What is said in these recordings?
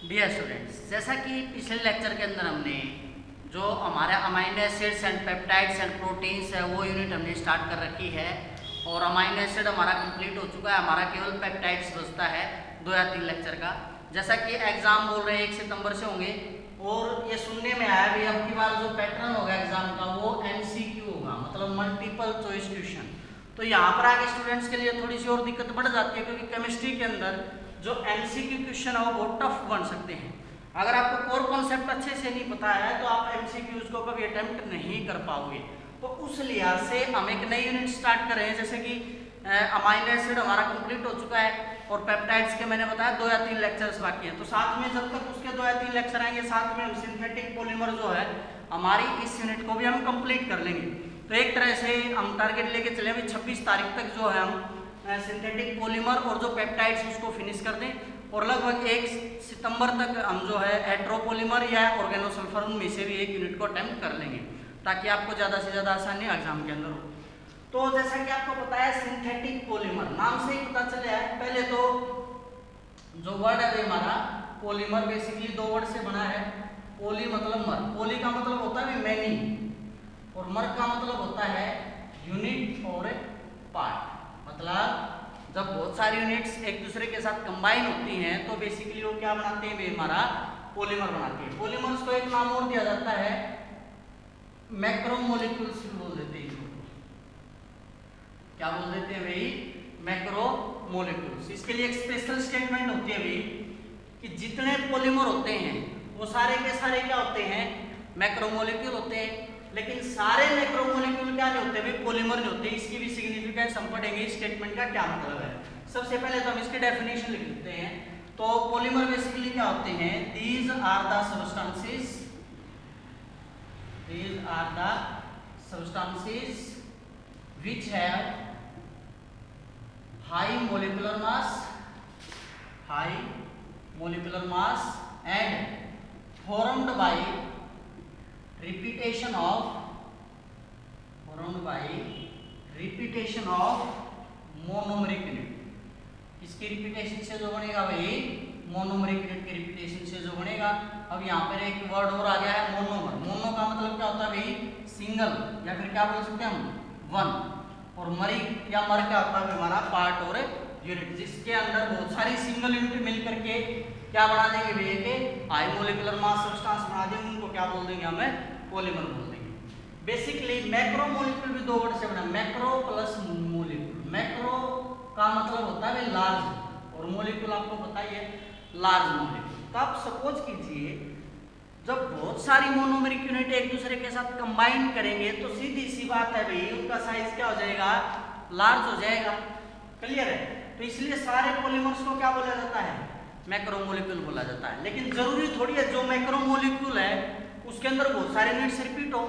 Dear students, जैसा कि पिछले लेक्चर के अंदर हमने जो हमारे amino acids and peptides and proteins है वो यूनिट हमने स्टार्ट कर रखी है और अमाइनो एसिड हमारा कंप्लीट हो चुका है। हमारा केवल पेप्टाइड्स बचता है 2 या 3 लेक्चर का। जैसा कि एग्जाम बोल रहे हैं 1 सितंबर से होंगे और ये सुनने में आया भी अब की बार जो पैटर्न होगा एग्जाम का वो MCQ होगा, मतलब मल्टीपल चॉइस क्वेश्चन। तो यहाँ पर आगे स्टूडेंट्स के लिए थोड़ी सी और दिक्कत बढ़ जाती है क्योंकि केमिस्ट्री के अंदर जो MCQ क्वेश्चन है वो बहुत टफ बन सकते हैं। अगर आपको कोर कॉन्सेप्ट अच्छे से नहीं पता है तो आप MCQs को कभी अटेम्प्ट नहीं कर पाओगे। तो उस लिहाज से हम एक नई यूनिट स्टार्ट कर रहे हैं। जैसे कि अमाइनो एसिड हमारा कंप्लीट हो चुका है और पेप्टाइड्स के मैंने बताया 2 या 3 लेक्चर्स बाकी हैं। तो साथ में जब तक उसके 2 या 3 लेक्चर आएंगे साथ में हम सिंथेटिक पॉलीमर जो है हमारी इस यूनिट को भी हम कंप्लीट कर लेंगे। तो एक तरह से हम टारगेट लेके चले अभी 26 तारीख तक जो है हम सिंथेटिक पॉलीमर और जो पेप्टाइड्स उसको फिनिश कर दें और लगभग 1 सितंबर तक हम जो है हेट्रोपॉलीमर या ऑर्गेनोसल्फर में से भी एक यूनिट को अटेम्प्ट कर लेंगे ताकि आपको ज़्यादा से ज़्यादा आसानी एग्जाम के अंदर हो। तो जैसा कि आपको पता है सिंथेटिक पॉलीमर नाम से ही पता चला है। पहले तो जो वर्ड है हमारा पॉलीमर बेसिकली 2 वर्ड से बना है। पॉली मतलब मर, पॉली का मतलब होता है मैनी और मर का मतलब होता है यूनिट और पार्ट। मतलब जब बहुत सारी यूनिट्स एक दूसरे के साथ कंबाइन होती हैं तो बेसिकली वो क्या बनाते हैं, हमारा पॉलीमर बनाते हैं। पॉलीमर्स को एक नाम और दिया जाता है मैक्रोमोलिक्यूल्स बोल देते हैं इसको। क्या बोल देते हैं भाई? मैक्रोमोलिक्यूल्स। इसके लिए एक स्पेशल स्टेटमेंट होती है भाई कि जितने पॉलीमर होते हैं वो सारे के सारे क्या होते हैं? मैक्रोमोलिक्यूल होते हैं। लेकिन सारे मैक्रोमोलिक्यूल क्या नहीं होते भाई? पॉलीमर नहीं होते। इसकी भी सिग्निफिकेंस हम पढ़ेंगे, इस स्टेटमेंट का क्या मतलब है। सबसे पहले तो हम इसकी डेफिनेशन लिख लेते हैं। तो पॉलीमर बेसिकली क्या होते हैं? These are the substances which have high molecular mass and formed by repetition of monomeric unit. इसकी रिपीटेशन से जो बनेगा भाई मोनोमरिक यूनिट की रिपीटेशन से जो बनेगा। अब यहाँ पर एक वर्ड और आ गया है मोनोमर। मोनो का मतलब क्या होता है भाई? सिंगल, या फिर क्या बोल सकते हैं हम? वन। और मरी या मर क्या होता है हमारा? पार्ट और यूनिट, जिसके अंदर बहुत सारी सिंगल यूनिट मिल करके क्या बना देंगे भैया के हाई मोलिकुलर मास सब्सटेंस बना देंगे। उनको क्या बोल देंगे? हमें पॉलीमर बोल देंगे। बेसिकली मैक्रोमोलिक्यूल भी 2 वर्ड से बना, मैक्रो प्लस मोलिक्यूल। मैक्रो का मतलब होता है लार्ज और मोलिक्यूल आपको पता ही है लार्ज मोलिक्यूल। तो आप सपोज कीजिए जब बहुत सारी मोनोमेरिक यूनिट एक दूसरे के साथ कंबाइन करेंगे तो सीधी सी बात है भाई उनका साइज क्या हो जाएगा? लार्ज हो जाएगा। क्लियर है? तो इसलिए सारे पॉलीमर्स को क्या बोला जाता है? मैक्रोमोलिक्यूल बोला जाता है। लेकिन जरूरी थोड़ी है जो मैक्रोमोलिक्यूल है उसके अंदर बहुत सारे यूनिट्स रिपीट हो।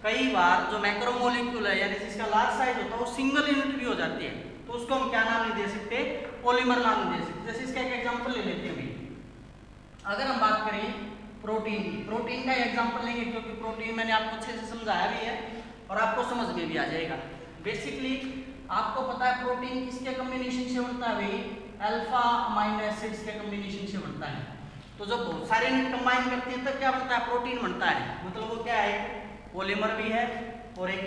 कई बार जो मैक्रोमोलिक्यूल है यानी जिसका लार्ज साइज होता है वो सिंगल यूनिट भी हो जाती है, तो उसको हम क्या नाम नहीं दे सकते? पॉलीमर नाम नहीं दे सकते। जैसे इसका एक एग्जांपल ले लेते हैं भाई। अगर हम बात करें प्रोटीन की, प्रोटीन का एग्जांपल लेंगे क्योंकि प्रोटीन मैंने आपको अच्छे से समझाया भी है और आपको समझ में भी आ जाएगा। बेसिकली आपको पता है प्रोटीन किसके कॉम्बिनेशन से बनता है भाई? अल्फा अमाइनो एसिड्स के कॉम्बिनेशन से बनता है। तो जब बहुत सारे यूनिट कंबाइन करती है तब क्या बनता है? प्रोटीन बनता है। मतलब वो क्या है? पॉलीमर भी है और एक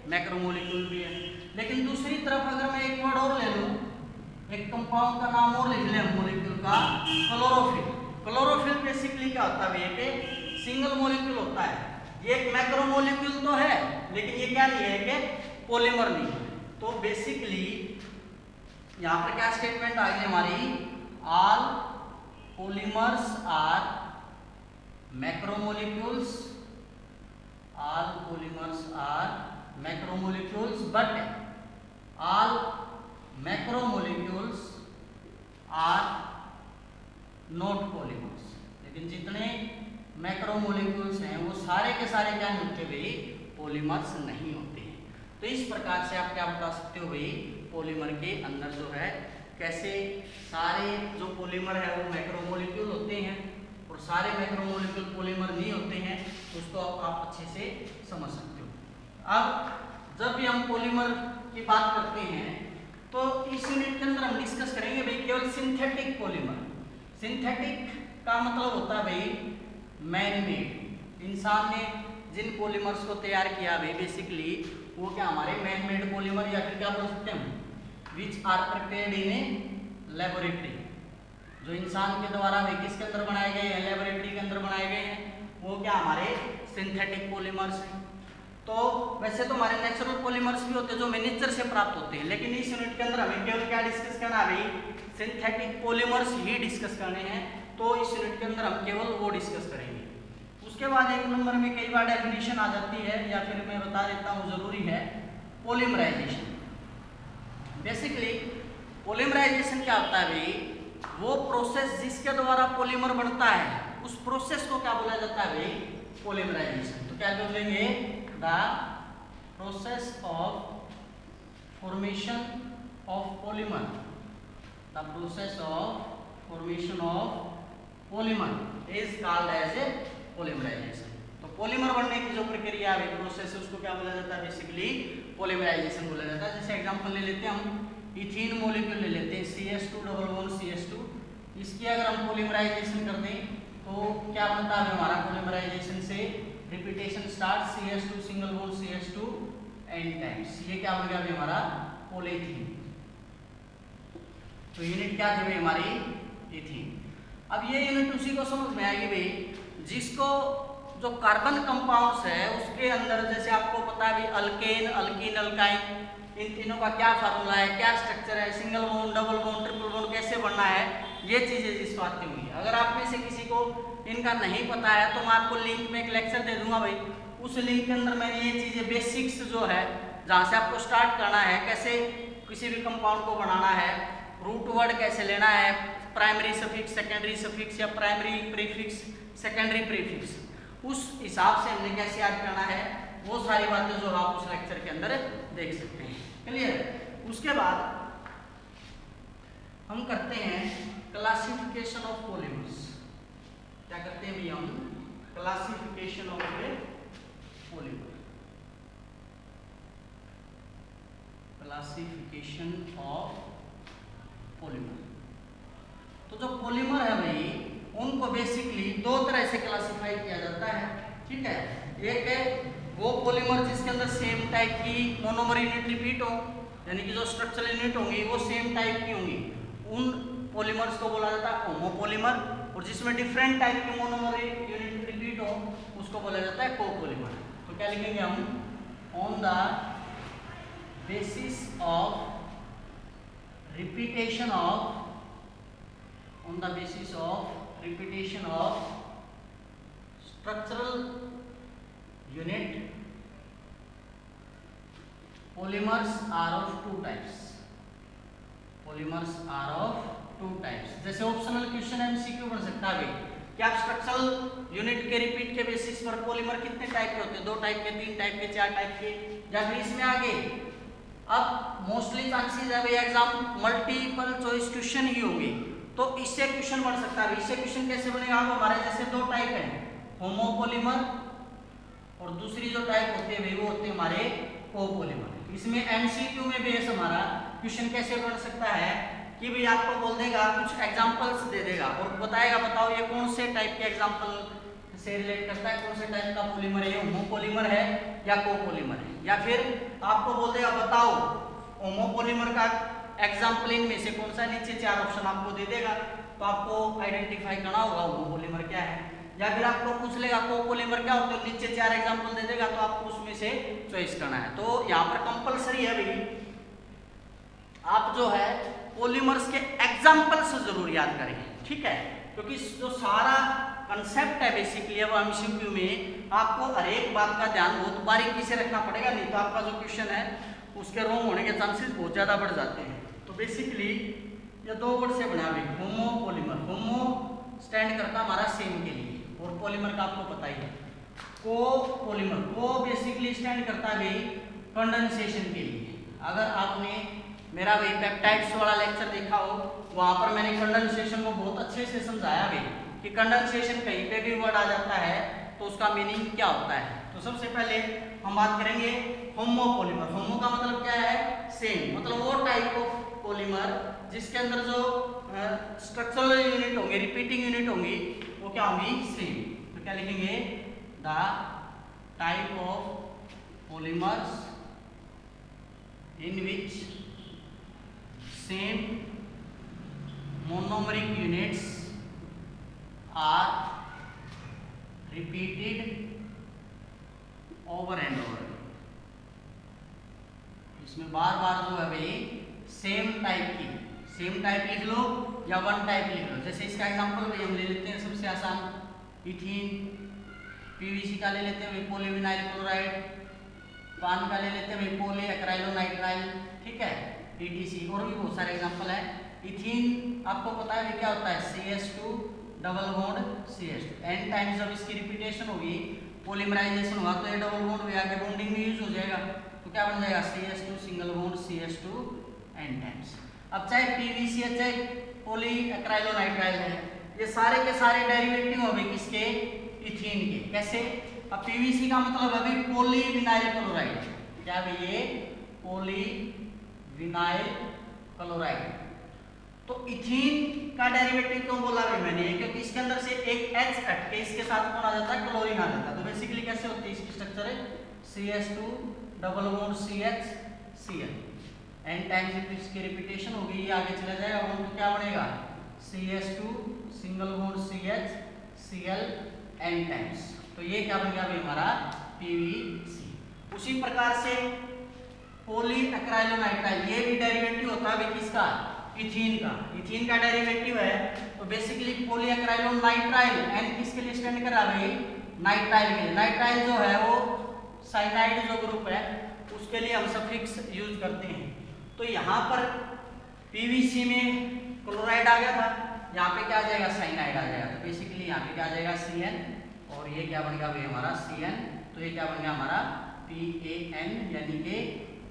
मैक्रोमोलिक्यूल भी है। लेकिन दूसरी तरफ अगर मैं एक वर्ड और ले लूं, एक कंपाउंड का नाम और लिख लें मोलिक्यूल का, क्लोरोफिल। क्लोरोफिल बेसिकली क्या होता है भैया के? सिंगल मोलिक्यूल होता है। ये एक मैक्रोमोलिक्यूल तो है लेकिन ये क्या नहीं है कि पॉलीमर नहीं है। तो बेसिकली यहाँ पर क्या स्टेटमेंट आ गई हमारी? All polymers are macromolecules, all polymers are macromolecules but all macromolecules are not polymers। लेकिन जितने मैक्रोमोलिक्यूल्स हैं वो सारे के सारे क्या नहीं होते भाई? पॉलीमर्स नहीं होते हैं। तो इस प्रकार से आप क्या बता सकते हो भाई? पॉलीमर के अंदर जो है कैसे सारे जो पॉलीमर है वो मैक्रोमोलिक्यूल होते हैं और सारे मैक्रोमोलिक्यूल पॉलीमर नहीं होते हैं, उसको आप अच्छे से समझ सकते हो। अब जब भी हम पॉलीमर की बात करते हैं तो इस यूनिट के अंदर हम डिस्कस करेंगे भाई केवल सिंथेटिक पॉलीमर। सिंथेटिक का मतलब होता है भाई मैन मेड। इंसान ने जिन पॉलीमर्स को तैयार किया भाई बेसिकली वो क्या हमारे मैन मेड पॉलीमर या फिर क्या बोल सकते हैं which are prepared in a laboratory. जो इंसान के द्वारा भाई किसके अंदर बनाए गए हैं, लेबोरेटरी के अंदर बनाए गए हैं, वो क्या हमारे सिंथेटिक पॉलीमर्स हैं। तो वैसे तो हमारे नेचुरल पॉलीमर्स भी होते हैं जो नेचर से प्राप्त होते हैं, लेकिन इस यूनिट के अंदर हमें केवल क्या डिस्कस करना है भाई, सिंथेटिक पॉलीमर्स ही डिस्कस करने हैं। तो इस यूनिट के अंदर हम केवल वो डिस्कस करेंगे। उसके बाद एक नंबर में कई बार डेफिनेशन आ जाती है या फिर मैं बता देता हूँ जरूरी है, पॉलीमराइजेशन। बेसिकली पॉलीमराइजेशन क्या होता है भाई, वो प्रोसेस जिसके द्वारा पॉलीमर बनता है उस प्रोसेस को क्या बोला जाता है भाई, पॉलीमराइजेशन। तो क्या बोलेंगे, the process of formation of polymer, the process of formation of polymer is called as a polymerisation. तो पॉलीमर बनने की जो प्रक्रिया है प्रोसेस है उसको क्या बोला जाता है, बेसिकली पॉलीमराइजेशन बोला जाता है। जैसे एग्जांपल ले लेते हैं हम, इथीन मॉलिक्यूल ले लेते हैं CH2 डबल बॉन्ड CH2, इसकी अगर हम पॉलीमराइजेशन कर दें तो क्या बनता है हमारा पॉलीमराइजेशन से, repetition start CH2 single bond CH2 N times, ये क्या बन गया अभी हमारा पॉलीथीन। तो यूनिट क्या थी भाई हमारी, इथीन। अब ये यूनिट उसी को समझ में आएगी भाई जिसको जो कार्बन कंपाउंड्स है उसके अंदर, जैसे आपको पता है भाई अल्केन, अल्कीन, अल्काइन, इन तीनों का क्या फार्मूला है, क्या स्ट्रक्चर है, single bond, double bond, triple bond कैसे बनना है, ये चीजें जिसको आती होंगी। अगर आप में से किसी को इनका नहीं पता है तो मैं आपको लिंक में एक लेक्चर दे दूंगा भाई, उस लिंक के अंदर मैंने ये चीजें बेसिक्स जो है जहाँ से आपको स्टार्ट करना है, कैसे किसी भी कंपाउंड को बनाना है, रूट वर्ड कैसे लेना है, प्राइमरी सफिक्स, सेकेंडरी सफिक्स या प्राइमरी प्रीफिक्स, सेकेंडरी प्रीफिक्स, उस हिसाब से हमने कैसे याद करना है, वो सारी बातें जो आप उस लेक्चर के अंदर देख सकते हैं। क्लियर। उसके बाद हम करते हैं क्लासिफिकेशन ऑफ पॉलीमर्स। क्या करते हैं भैया हम, classification of A polymer, classification of polymer. तो जो पॉलीमर है भाई उनको बेसिकली दो तरह से क्लासिफाई किया जाता है, ठीक है। एक है वो पॉलीमर जिसके अंदर सेम टाइप की मोनोमर यूनिट रिपीट हो, यानी कि जो स्ट्रक्चरल यूनिट होंगी वो सेम टाइप की होंगी, उन पॉलीमर्स को बोला जाता है होमोपॉलीमर। और जिसमें डिफरेंट टाइप की मोनोमर यूनिट रिपीट हो उसको बोला जाता है कोपॉलीमर। तो क्या लिखेंगे हम, on the basis of repetition of, on the basis of repetition of structural unit, polymers are of two types, polymers are of two types। जैसे ऑप्शनल क्वेश्चन MCQ बन सकता है भाई कि आप स्ट्रक्चरल यूनिट के रिपीट के बेसिस पर पॉलीमर कितने टाइप के होते हैं, 2 टाइप के, 3 टाइप के, 4 टाइप के, या फिर इसमें आगे अब मोस्टली चांसेस है भाई एग्जाम मल्टीपल चॉइस क्वेश्चन ही होंगे, तो इससे क्वेश्चन बन सकता है। इससे क्वेश्चन कैसे बनेगा, अब हमारे जैसे 2 टाइप है, होमोपॉलीमर और दूसरी जो टाइप होते हैं वो होते हैं हमारे कोपॉलीमर। इसमें MCQ में बेस हमारा क्वेश्चन कैसे बन सकता है कि भाई आपको बोल देगा, कुछ एग्जांपल्स दे देगा और बताएगा बताओ ये कौन से टाइप के एग्जांपल से रिलेट करता है, कौन से टाइप का पॉलीमर है, होमोपॉलीमर है या कोपॉलीमर है। या फिर आपको बोल देगा बताओ होमोपॉलीमर का एग्जाम्पल इनमें से कौन सा, नीचे 4 ऑप्शन आपको दे देगा, तो आपको आइडेंटिफाई करना होगा होमोपॉलीमर क्या है। या फिर आपको पूछ लेगा कोपॉलीमर क्या होता है, नीचे 4 एग्जाम्पल दे देगा, तो आपको उसमें से चॉइस करना है। तो यहाँ पर कंपलसरी है भाई आप जो है पॉलीमर्स के एग्जाम्पल्स जरूर याद करें, ठीक है, क्योंकि जो सारा कंसेप्ट है बेसिकली अब MCQ में आपको हर एक बात का ध्यान बहुत बारीकी से रखना पड़ेगा, नहीं तो आपका जो क्वेश्चन है उसके रॉन्ग होने के चांसेस बहुत ज़्यादा बढ़ जाते हैं। तो बेसिकली ये 2 वर्ड से बना हुआ होमोपॉलीमर, होमो स्टैंड करता हमारा सेम के लिए, और पॉलीमर का आपको पता ही है कोपॉलीमर, को बेसिकली स्टैंड करता है भाई कंडेंसेशन के लिए। अगर आपने मेरा भाई पेप्टाइड्स वाला लेक्चर देखा हो, वहाँ पर मैंने कंडेंसेशन को बहुत अच्छे से समझाया भाई कि कंडेंसेशन कहीं पे भी वर्ड आ जाता है तो उसका मीनिंग क्या होता है। तो सबसे पहले हम बात करेंगे होमोपॉलीमर। होमो का मतलब क्या है, सेम, मतलब वो टाइप ऑफ पॉलीमर जिसके अंदर जो स्ट्रक्चरल यूनिट होंगे, रिपीटिंग यूनिट होंगी, वो क्या होंगी, सेम। तो क्या लिखेंगे, the type of polymers in which same monomeric units are repeated over and over. इसमें बार बार जो है भाई सेम टाइप लिख लो या वन टाइप लिख लो। जैसे इसका एग्जांपल भाई हम ले लेते हैं सबसे आसान, इथीन, पीवीसी का ले लेते हैं भाई पॉलीविनाइल क्लोराइड, पान का ले लेते हैं भाई पॉली एक्राइलोनाइट्राइल, ठीक है, ईटीसी। और भी बहुत सारे एग्जांपल है। इथीन आपको पता है क्या होता है, CH2 double bond CH2। N times जब इसकी रिपीटेशन होगी, पॉलीमराइजेशन होगा, तो ये डबल बॉन्ड भी आगे बॉन्डिंग में यूज हो जाएगा। तो क्या बन जाएगा, CH2 single bond CH2 N times. अब चाहे पीवीसी है चाहे पॉली एक्राइलोनाइट्राइल है, ये सारे के सारे डेरिवेटिव होंगे किसके, इथीन के। कैसे, अब पीवीसी का मतलब अभी पॉलीविनाइल क्लोराइड, क्या भी ये पॉलीविनाइल क्लोराइड। तो इथीन का डेरिवेटिव क्यों बोला भाई मैंने, क्योंकि इसके अंदर से एक H हट के इसके साथ कौन आ जाता है, क्लोरीन आ जाता है। तो बेसिकली कैसे होती है इसकी स्ट्रक्चर है, CH2 double bond CH Cl। N times इसकी रिपीटेशन होगी, ये आगे चला जाएगा, बॉन्ड क्या बनेगा, CH2 single bond CH Cl N times. तो ये क्या बन गया भाई हमारा PVC। उसी प्रकार से पॉली एक्राइलोनाइट्राइल, ये भी डेरिवेटिव होता है किसका, इथीन का। इथीन का डेरिवेटिव है तो बेसिकली पॉली एक्राइलोनाइट्राइल, एन किसके लिए स्टैंड कर रहा है, नाइट्राइल के लिए। नाइट्राइल जो है वो साइनाइड जो ग्रुप है उसके लिए हम सफिक्स यूज करते हैं। तो यहाँ पर पीवीसी में क्लोराइड आ गया था, यहाँ पे क्या आ जाएगा, साइनाइड आ जाएगा। तो बेसिकली यहाँ पे क्या आ जाएगा, CN, और ये क्या बन गया भाई हमारा CN। तो ये क्या बन गया हमारा PAN, यानी कि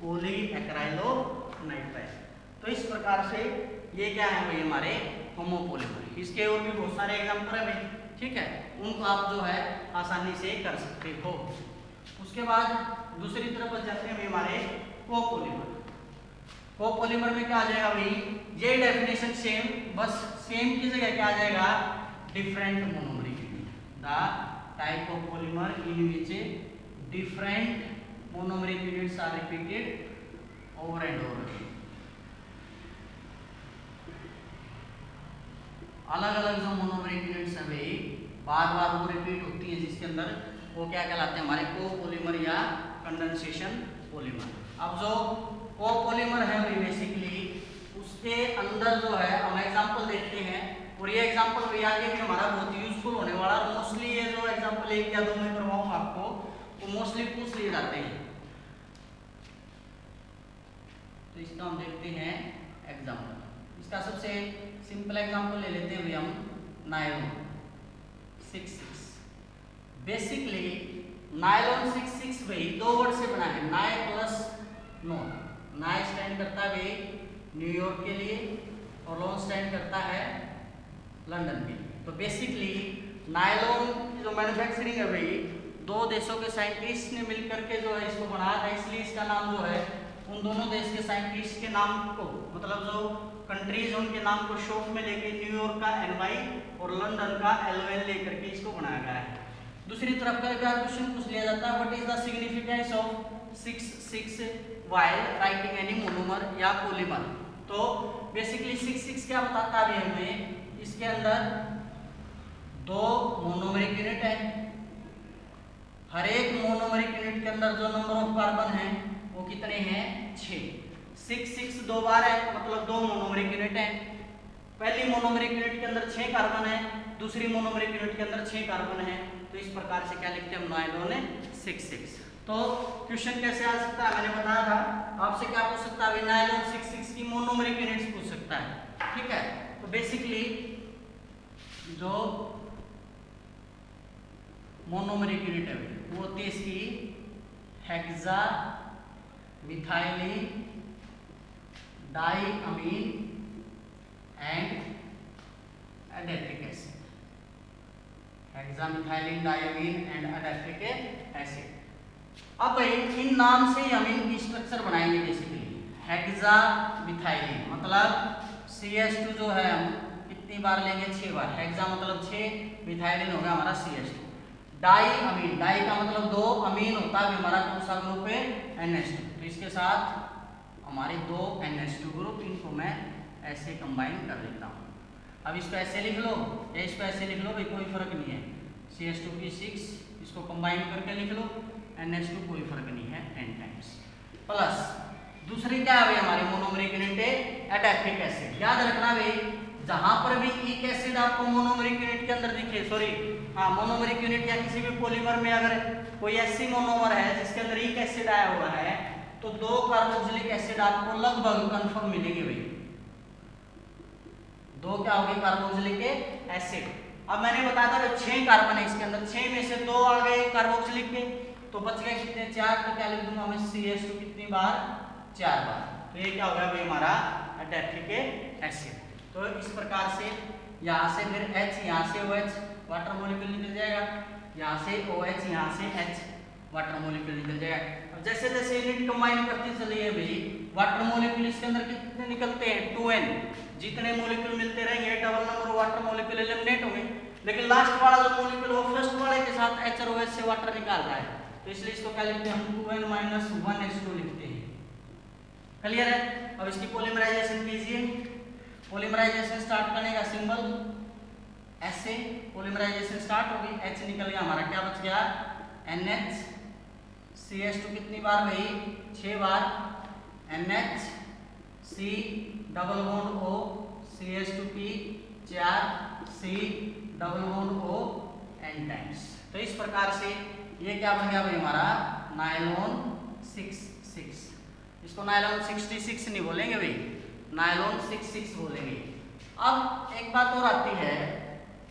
पॉली एक्राइलोनाइट्राइल। तो इस प्रकार से ये क्या है भाई हमारे होमोपॉलीमर। इसके और भी बहुत सारे एग्जांपल है भाई, ठीक है, उनको आप जो है आसानी से कर सकते हो। उसके बाद दूसरी तरफ बच जाते हैं भाई हमारे कोपॉलीमर। कोपॉलीमर में क्या आ जाएगा भाई, ये डेफिनेशन सेम, बस सेम की जगह क्या आ जाएगा, different monomeric unit. The type of polymer in which different monomeric units are repeated over and over. अलग अलग जो मोनोमरिक यूनिट्स है भाई बार बार वो रिपीट होती है, जिसके अंदर वो क्या कहलाते हैं हमारे कोपॉलीमर या कंडेंसेशन पॉलीमर। अब जो कोपॉलीमर है भाई बेसिकली उसके अंदर जो है हम एग्जांपल देखते हैं, और ये एग्जांपल भी आगे भी हमारा बहुत यूजफुल होने वाला। और मोस्टली ये जो एग्जांपल एक या दो में करवाऊंगा आपको, वो मोस्टली पूछ लिए जाते हैं। तो इसका हम देखते हैं एग्जांपल। इसका सबसे सिंपल एग्जांपल ले लेते हैं भाई हम, नायलॉन 66। बेसिकली नायलॉन 66 भाई दो वर्ड से बना है, नाय प्लस नॉन। नाय स्टैंड करता है भाई न्यूयॉर्क के लिए, और लॉन स्टैंड करता है लंदन के लिए। तो बेसिकली नायलॉन की जो मैन्युफैक्चरिंग है भाई दो देशों के साइंटिस्ट ने मिलकर के जो है इसको बनाया था, इसलिए इसका नाम जो है उन दोनों देश के साइंटिस्ट के नाम को, मतलब जो कंट्रीज उनके नाम को शॉर्ट में लेके न्यूयॉर्क का NY और लंदन का LON लेकर के इसको बनाया गया है। दूसरी तरफ का क्वेश्चन पूछ लिया जाता है, what is the significance of 66 while writing any monomer या पॉलीमर। तो बेसिकली 66 क्या बताता है हमें, इसके अंदर दो मोनोमरिक यूनिट है, हर एक मोनोमरिक यूनिट के अंदर जो नंबर ऑफ कार्बन है वो कितने हैं, 6। 66 दो बार है, मतलब दो मोनोमरिक यूनिट है। पहली मोनोमरिक यूनिट के अंदर 6 कार्बन है, दूसरी मोनोमरिक यूनिट के अंदर 6 कार्बन है। तो इस प्रकार से क्या लिखते हैं हम, नायलॉन 66। तो क्वेश्चन कैसे आ सकता है, मैंने बताया था आपसे क्या पूछ सकता है, नायलॉन 66 की मोनोमरिक यूनिट्स पूछ सकता है, ठीक है। तो बेसिकली जो मोनोमरिक यूनिट है वो होती है इसकी hexamethylene diamine and adipic acid. Hexamethylene diamine and adipic acid. अब भाई इन नाम से ही हम इनकी स्ट्रक्चर बनाएंगे। बेसिकली हेक्सामिथाइलिन मतलब CH2 जो है हम कितनी बार लेंगे, 6 बार। हेक्सा मतलब 6, मिथाइलिन हो गया हमारा CH2। डाई अमीन, डाई का मतलब 2, अमीन होता है हमारा कौन सा ग्रुप है, NH2। तो इसके साथ हमारे 2 NH2 ग्रुप, इनको मैं ऐसे कंबाइन कर देता हूँ। अब इसको ऐसे लिख लो या इसको ऐसे लिख लो भाई, कोई फर्क नहीं है। CH2P6 इसको कंबाइन करके लिख लो, NH2 कोई फर्क नहीं है, n टाइम्स। प्लस दूसरी क्या है हमारी मोनोमरिक यूनिट है एडेप्टिक एसिड। याद रखना भाई, जहां पर भी इक एसिड आपको मोनोमरिक यूनिट के अंदर दिखे, सॉरी हाँ मोनोमरिक यूनिट या किसी भी पॉलीमर में अगर कोई ऐसी मोनोमर है जिसके अंदर इक एसिड आया हुआ है, तो 2 कार्बोक्सिलिक एसिड आपको लगभग कंफर्म मिलेंगे भाई। 2 क्या होगी कार्बोक्सिलिक एसिड। अब मैंने बताया था 6 कार्बन है इसके अंदर, 6 में से 2 आ गए कार्बोक्सिलिक के, तो बच गए कितने, 4। तो क्या लिख दूंगा मैं, CH2 कितनी बार, 4 बार। तो ये क्या हो गया भाई हमारा एडेप्टिक एसिड। तो इस प्रकार से यहाँ से फिर H, यहाँ से OH वाटर मॉलिक्यूल निकल जाएगा, यहाँ से OH, यहाँ से H वाटर मॉलिक्यूल निकल जाएगा। अब जैसे जैसे यूनिट कंबाइन करती चली है भाई, वाटर मॉलिक्यूल इसके अंदर कितने निकलते हैं, 2N। जितने मॉलिक्यूल मिलते रहेंगे double number water molecule eliminate होंगे, लेकिन लास्ट वाला जो मॉलिक्यूल वो फर्स्ट वाले के साथ H और OH से वाटर निकाल रहा है, तो इसलिए इसको क्या लिखते हैं हम, 2N - 1H2 लिखते हैं। क्लियर है। अब इसकी पॉलीमराइजेशन कीजिए। पॉलीमराइजेशन स्टार्ट करने का सिंबल ऐसे, पॉलीमराइजेशन स्टार्ट होगी, H निकल गया हमारा, क्या बच गया, NH। CH2 कितनी बार भाई, 6 बार, NH C double bond O, CH2P 4, C double bond O n times. तो इस प्रकार से ये क्या बन गया भाई हमारा, नायलॉन 66। इसको नायलॉन 66 नहीं बोलेंगे भाई, नायलॉन 66 बोलेंगे। अब एक बात और आती है,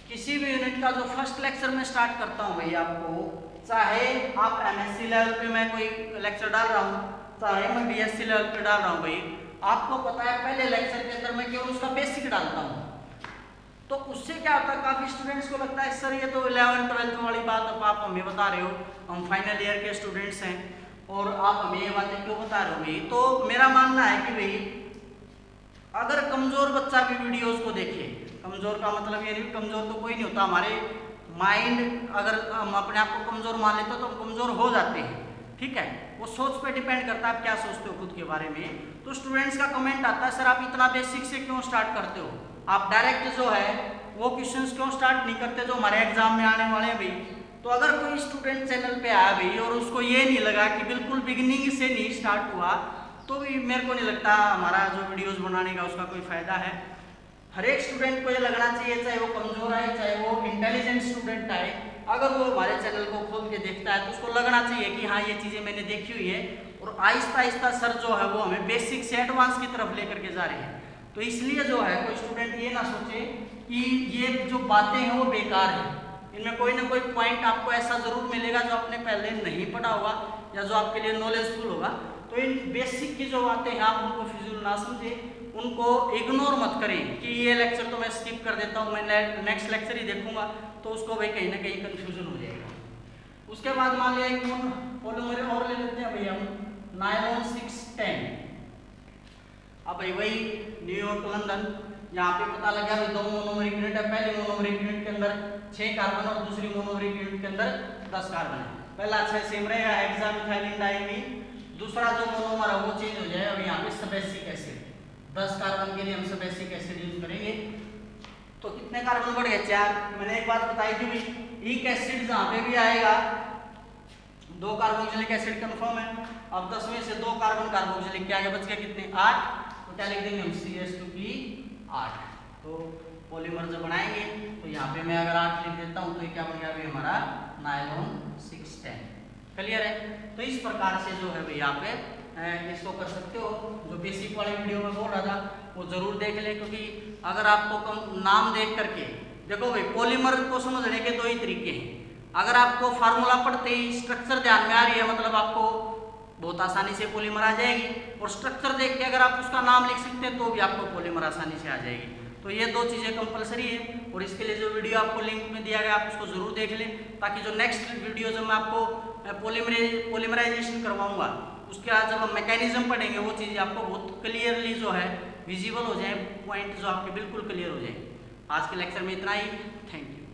किसी भी यूनिट का जो फर्स्ट लेक्चर में स्टार्ट करता हूँ भाई आपको, चाहे आप MSc लेवल पे मैं कोई लेक्चर डाल रहा हूँ, चाहे मैं BSc लेवल पे डाल रहा हूँ भाई, आपको पता है पहले लेक्चर के अंदर मैं केवल उसका बेसिक डालता हूँ। तो उससे क्या होता है, काफी स्टूडेंट्स को लगता है सर ये तो 11th 12th वाली बात अब आप हमें बता रहे हो, हम फाइनल ईयर के स्टूडेंट्स हैं और आप हमें ये बातें क्यों बता रहे हो भाई। तो मेरा मानना है कि भाई अगर कमजोर बच्चा भी वीडियोस को देखे, कमजोर का मतलब ये नहीं, कमजोर तो कोई नहीं होता, हमारे माइंड अगर हम अपने आप को कमजोर मान लेते हो तो हम कमजोर हो जाते हैं, ठीक है, वो सोच पे डिपेंड करता है आप क्या सोचते हो खुद के बारे में। तो स्टूडेंट्स का कमेंट आता है सर आप इतना बेसिक से क्यों स्टार्ट करते हो, आप डायरेक्ट जो है वो क्वेश्चंस क्यों स्टार्ट नहीं करते जो हमारे एग्जाम में आने वाले हैं भाई। तो अगर कोई स्टूडेंट चैनल पे आया भाई और उसको ये नहीं लगा कि बिल्कुल बिगिनिंग से नहीं स्टार्ट हुआ, तो भी मेरे को नहीं लगता हमारा जो वीडियोस बनाने का उसका कोई फायदा है। हर एक स्टूडेंट को ये लगना चाहिए, चाहे वो कमजोर आए चाहे वो इंटेलिजेंट स्टूडेंट आए, अगर वो हमारे चैनल को खोल के देखता है तो उसको लगना चाहिए कि हाँ ये चीज़ें मैंने देखी हुई है, और आहिस्ता आहिस्ता सर जो है वो हमें बेसिक से एडवांस की तरफ लेकर के जा रहे हैं। तो इसलिए जो है कोई स्टूडेंट ये ना सोचे कि ये जो बातें हैं वो बेकार है, इनमें कोई ना कोई पॉइंट आपको ऐसा जरूर मिलेगा जो आपने पहले नहीं पढ़ा होगा या जो आपके लिए नॉलेजफुल होगा। तो इन बेसिक की जो बातें हैं आप उनको फिजूल ना समझे, उनको इग्नोर मत करें कि ये लेक्चर तो मैं स्किप कर देता हूँ, मैं नेक्स्ट लेक्चर ही देखूंगा, तो उसको भाई कहीं ना कहीं कंफ्यूजन हो जाएगा। उसके बाद मान लिया एक पॉलीमर और ले लेते हैं भाई हम, नायलॉन 610। अब भाई वही न्यूयॉर्क लंदन, यहाँ पे पता लगा भाई 2 मोनोमरिक यूनिट है, पहले मोनोमरिक यूनिट के अंदर 6 कार्बन और दूसरी मोनोमरिक यूनिट के अंदर 10 कार्बन है। पहला 6 सेम रहेगा हेक्सामिथाइलिन डाइमीन, दूसरा जो मोनोमर है वो चेंज हो जाए। अब यहाँ पे सबेसिक एसिड, 10 कार्बन के लिए हम सबेसिक एसिड यूज करेंगे, तो कितने कार्बन बढ़ गए, 4। मैंने एक बात बताई थी भाई, एक एसिड जहाँ पे भी आएगा 2 कार्बोक्सिलिक एसिड कंफर्म है। अब 10 में से 2 कार्बन कार्बोक्सिलिक के आगे बच गए कितने, 8, तो क्या लिख देंगे हम CH2P8। तो पॉलीमर जब बनाएंगे तो यहाँ पे मैं अगर 8 लिख देता हूँ तो ये क्या बन गया भाई हमारा नायलॉन 610। क्लियर है। तो इस प्रकार से जो है भाई यहाँ पे इसको कर सकते हो। जो बेसिक वाली वीडियो में बोल रहा था वो जरूर देख ले, क्योंकि अगर आपको नाम देख करके देखो भाई, पॉलीमर को समझने के 2 ही तरीके हैं। अगर आपको फार्मूला पढ़ते ही स्ट्रक्चर ध्यान में आ रही है, मतलब आपको बहुत आसानी से पॉलीमर आ जाएगी, और स्ट्रक्चर देख के अगर आप उसका नाम लिख सकते हैं तो भी आपको पॉलीमर आसानी से आ जाएगी। तो ये 2 चीज़ें कंपलसरी है, और इसके लिए जो वीडियो आपको लिंक में दिया गया आप उसको जरूर देख लें, ताकि जो नेक्स्ट वीडियो जो मैं आपको पॉलीमराइजेशन करवाऊंगा उसके बाद जब हम मैकेनिज्म पढ़ेंगे वो चीज़ें आपको बहुत क्लियरली जो है विजिबल हो जाए, पॉइंट जो आपके बिल्कुल क्लियर हो जाए। आज के लेक्चर में इतना ही। Thank you.